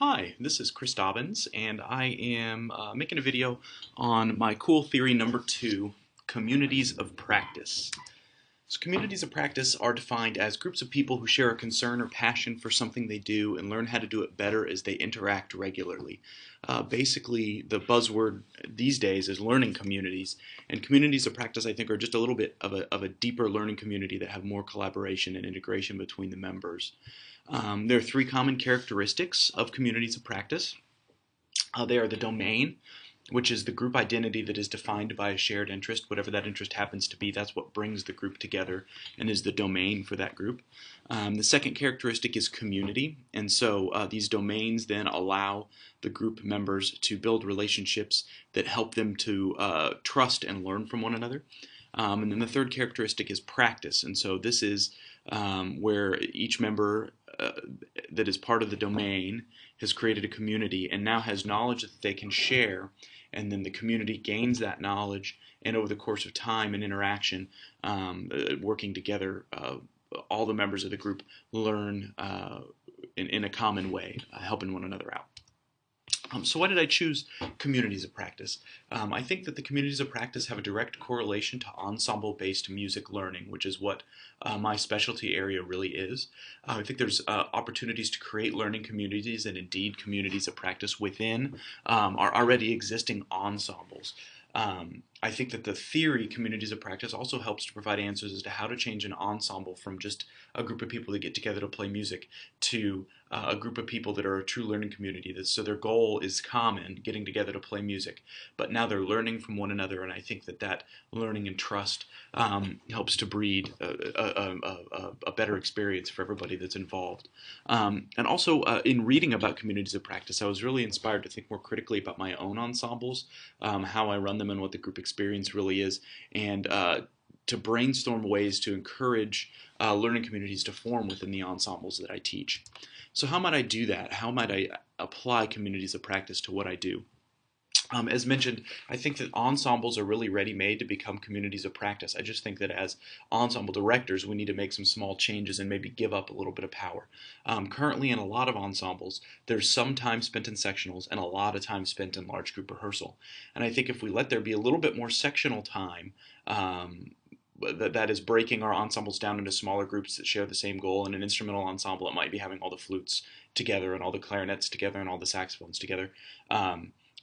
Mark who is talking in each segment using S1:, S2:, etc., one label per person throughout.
S1: Hi, this is Chris Dobbins, and I am making a video on my cool theory number 2, communities of practice. So communities of practice are defined as groups of people who share a concern or passion for something they do and learn how to do it better as they interact regularly. Basically, the buzzword these days is learning communities, and communities of practice, I think, are just a little bit of a deeper learning community that have more collaboration and integration between the members. There are three common characteristics of communities of practice. They are the domain, which is the group identity that is defined by a shared interest. Whatever that interest happens to be, that's what brings the group together and is the domain for that group. The second characteristic is community, and so these domains then allow the group members to build relationships that help them to trust and learn from one another. And then the third characteristic is practice, and so this is where each member that is part of the domain has created a community and now has knowledge that they can share, and then the community gains that knowledge, and over the course of time and interaction, working together, all the members of the group learn in a common way, helping one another out. So why did I choose communities of practice? I think that the communities of practice have a direct correlation to ensemble-based music learning, which is what my specialty area really is. I think there's opportunities to create learning communities and indeed communities of practice within our already existing ensembles. I think that the theory communities of practice also helps to provide answers as to how to change an ensemble from just a group of people that get together to play music to a group of people that are a true learning community. So their goal is common, getting together to play music, but now they're learning from one another, and I think that that learning and trust helps to breed a better experience for everybody that's involved. And also in reading about communities of practice, I was really inspired to think more critically about my own ensembles, how I run them and what the group experience really is, and to brainstorm ways to encourage learning communities to form within the ensembles that I teach. So how might I do that? How might I apply communities of practice to what I do? As mentioned, I think that ensembles are really ready-made to become communities of practice. I just think that as ensemble directors, we need to make some small changes and maybe give up a little bit of power. Currently, in a lot of ensembles, there's some time spent in sectionals and a lot of time spent in large group rehearsal. And I think if we let there be a little bit more sectional time, that is breaking our ensembles down into smaller groups that share the same goal. In an instrumental ensemble, it might be having all the flutes together and all the clarinets together and all the saxophones together.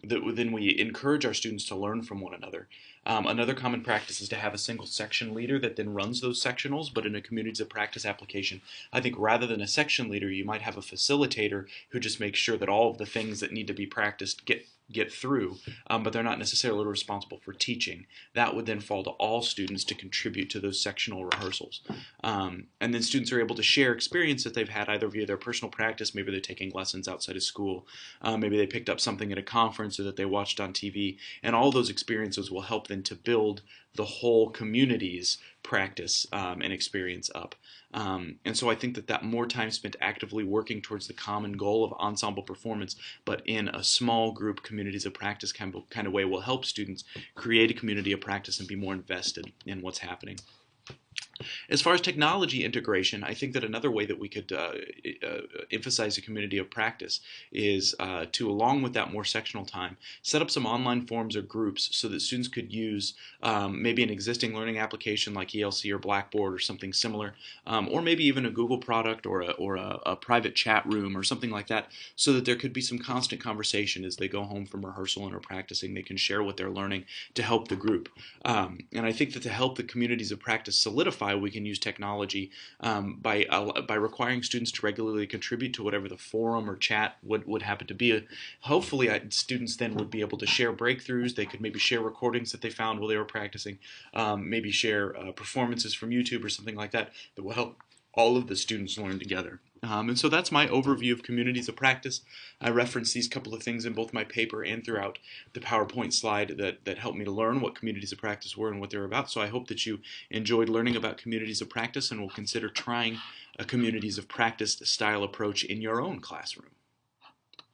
S1: Then we encourage our students to learn from one another. Another common practice is to have a single section leader that then runs those sectionals, but in a communities of practice application, I think rather than a section leader, you might have a facilitator who just makes sure that all of the things that need to be practiced get through, but they're not necessarily responsible for teaching. That would then fall to all students to contribute to those sectional rehearsals. And then students are able to share experience that they've had either via their personal practice, maybe they're taking lessons outside of school, maybe they picked up something at a conference or that they watched on TV, and all those experiences will help them to build the whole community's practice and experience up. And so I think that more time spent actively working towards the common goal of ensemble performance, but in a small group communities of practice kind of way, will help students create a community of practice and be more invested in what's happening. As far as technology integration, I think that another way that we could emphasize a community of practice is to, along with that more sectional time, set up some online forums or groups so that students could use maybe an existing learning application like ELC or Blackboard or something similar, or maybe even a Google product or a private chat room or something like that, so that there could be some constant conversation as they go home from rehearsal and are practicing. They can share what they're learning to help the group. And I think that to help the communities of practice solidify, we can use technology by requiring students to regularly contribute to whatever the forum or chat would happen to be. Hopefully, students then would be able to share breakthroughs. They could maybe share recordings that they found while they were practicing, maybe share performances from YouTube or something like that that will help all of the students learn together. And so that's my overview of communities of practice. I reference these couple of things in both my paper and throughout the PowerPoint slide that helped me to learn what communities of practice were and what they're about. So I hope that you enjoyed learning about communities of practice and will consider trying a communities of practice style approach in your own classroom.